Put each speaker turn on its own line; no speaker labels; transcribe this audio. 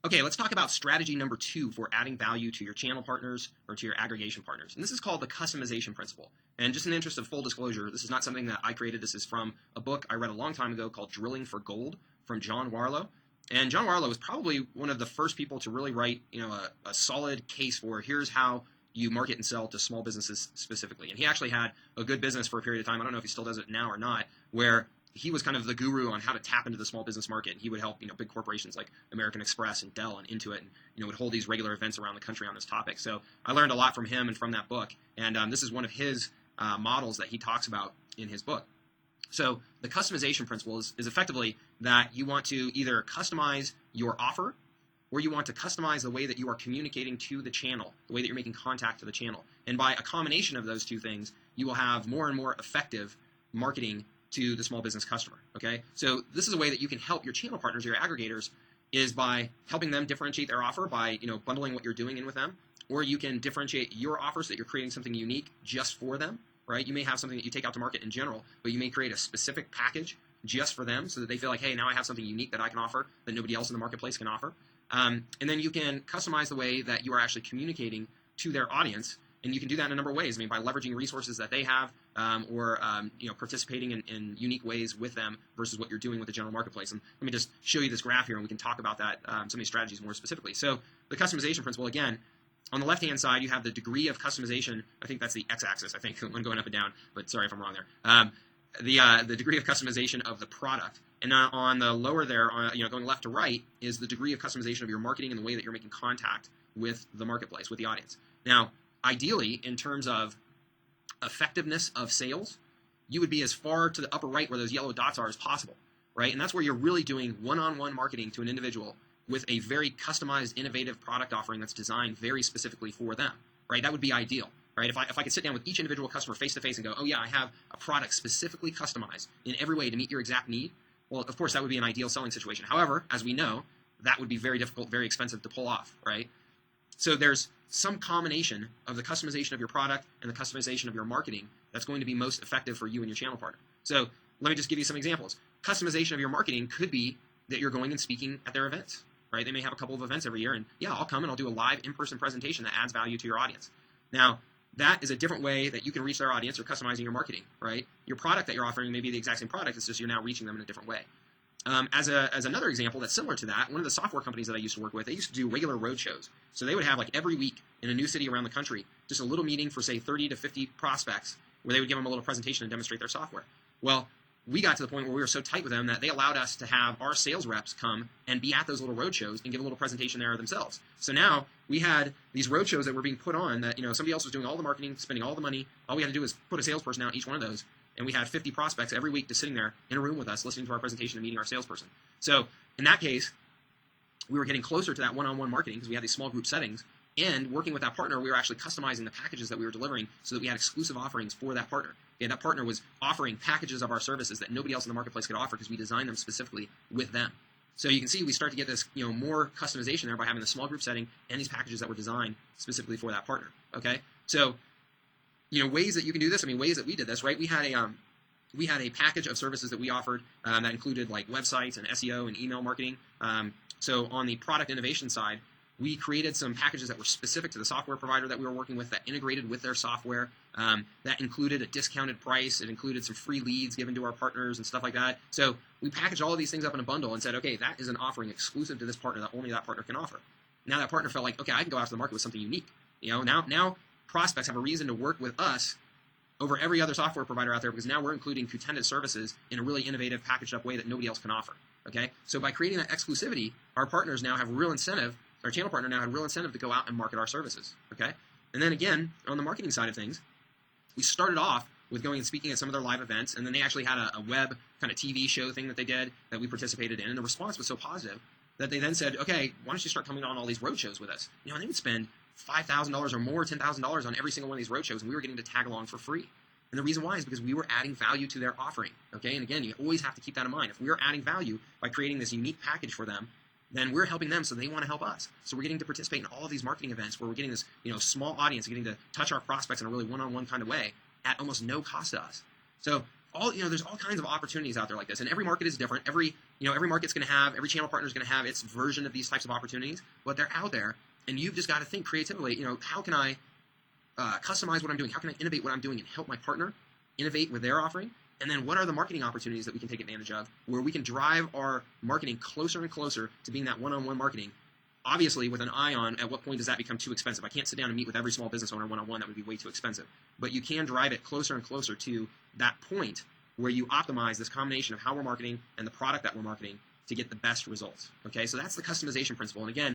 Okay, let's talk about strategy number 2 for adding value to your channel partners or to your aggregation partners. And this is called the customization principle. And just in the interest of full disclosure, this is not something that I created. This is from a book I read a long time ago called Drilling for Gold from John Warlow. And John Warlow was probably one of the first people to really write, a solid case for here's how you market and sell to small businesses specifically. And he actually had a good business for a period of time. I don't know if he still does it now or not, where he was kind of the guru on how to tap into the small business market. And he would help, big corporations like American Express and Dell and Intuit, and would hold these regular events around the country on this topic. So I learned a lot from him and from that book. And this is one of his models that he talks about in his book. So the customization principle is effectively that you want to either customize your offer, or you want to customize the way that you are communicating to the channel, the way that you're making contact to the channel. And by a combination of those two things, you will have more and more effective marketing to the small business customer, okay? So this is a way that you can help your channel partners, your aggregators, is by helping them differentiate their offer by, bundling what you're doing in with them, or you can differentiate your offer so that you're creating something unique just for them, right? You may have something that you take out to market in general, but you may create a specific package just for them so that they feel like, hey, now I have something unique that I can offer that nobody else in the marketplace can offer. And then you can customize the way that you are actually communicating to their audience. And you can do that in a number of ways. I mean, by leveraging resources that they have, or participating in unique ways with them versus what you're doing with the general marketplace. And let me just show you this graph here, and we can talk about that, some of these strategies more specifically. So the customization principle, again, on the left-hand side, you have the degree of customization. I think that's the x-axis, I think, when going up and down. But sorry if I'm wrong there. The degree of customization of the product. And on the lower there, going left to right, is the degree of customization of your marketing and the way that you're making contact with the marketplace, with the audience. Now, ideally, in terms of effectiveness of sales, you would be as far to the upper right where those yellow dots are as possible, right? And that's where you're really doing one-on-one marketing to an individual with a very customized, innovative product offering that's designed very specifically for them, right? That would be ideal, right? If I could sit down with each individual customer face-to-face and go, oh yeah, I have a product specifically customized in every way to meet your exact need, well, of course, that would be an ideal selling situation. However, as we know, that would be very difficult, very expensive to pull off, right? So there's some combination of the customization of your product and the customization of your marketing that's going to be most effective for you and your channel partner. So let me just give you some examples. Customization of your marketing could be that you're going and speaking at their events, right? They may have a couple of events every year, and yeah, I'll come and I'll do a live in-person presentation that adds value to your audience. Now, that is a different way that you can reach their audience or customizing your marketing, right? Your product that you're offering may be the exact same product, it's just you're now reaching them in a different way. As another example that's similar to that, one of the software companies that I used to work with, they used to do regular road shows. So they would have like every week in a new city around the country, just a little meeting for say 30 to 50 prospects where they would give them a little presentation and demonstrate their software. Well, we got to the point where we were so tight with them that they allowed us to have our sales reps come and be at those little road shows and give a little presentation there themselves. So now we had these road shows that were being put on that, somebody else was doing all the marketing, spending all the money. All we had to do was put a salesperson out each one of those. And we had 50 prospects every week just sitting there in a room with us, listening to our presentation and meeting our salesperson. So in that case, we were getting closer to that one-on-one marketing because we had these small group settings. And working with that partner, we were actually customizing the packages that we were delivering so that we had exclusive offerings for that partner. And that partner was offering packages of our services that nobody else in the marketplace could offer because we designed them specifically with them. So you can see we start to get this, more customization there by having the small group setting and these packages that were designed specifically for that partner. Okay, so ways that you can do this. I mean, ways that we did this, right? We had a package of services that we offered that included like websites and SEO and email marketing. So on the product innovation side, we created some packages that were specific to the software provider that we were working with that integrated with their software. That included a discounted price. It included some free leads given to our partners and stuff like that. So we packaged all of these things up in a bundle and said, okay, that is an offering exclusive to this partner that only that partner can offer. Now that partner felt like, okay, I can go after the market with something unique. Now prospects have a reason to work with us over every other software provider out there because now we're including contingent services in a really innovative, packaged up way that nobody else can offer. Okay, so by creating that exclusivity, our partners now have real incentive. Our channel partner now had real incentive to go out and market our services. Okay, and then again on the marketing side of things, we started off with going and speaking at some of their live events, and then they actually had a web kind of TV show thing that they did that we participated in, and the response was so positive that they then said, okay, why don't you start coming on all these road shows with us? And they would spend $5,000 or more, $10,000 on every single one of these road shows, and we were getting to tag along for free. And the reason why is because we were adding value to their offering. Okay, and again, you always have to keep that in mind. If we are adding value by creating this unique package for them, then we're helping them, so they want to help us. So we're getting to participate in all of these marketing events where we're getting this, small audience, getting to touch our prospects in a really one-on-one kind of way at almost no cost to us. So there's all kinds of opportunities out there like this, and every market is different. Every market's going to have, every channel partner is going to have its version of these types of opportunities, but they're out there, and you've just got to think creatively. How can I customize what I'm doing? How can I innovate what I'm doing and help my partner innovate with their offering? And then what are the marketing opportunities that we can take advantage of where we can drive our marketing closer and closer to being that one-on-one marketing, obviously with an eye on at what point does that become too expensive. I can't sit down and meet with every small business owner one-on-one. That would be way too expensive. But you can drive it closer and closer to that point where you optimize this combination of how we're marketing and the product that we're marketing to get the best results. Okay, so that's the customization principle. And again,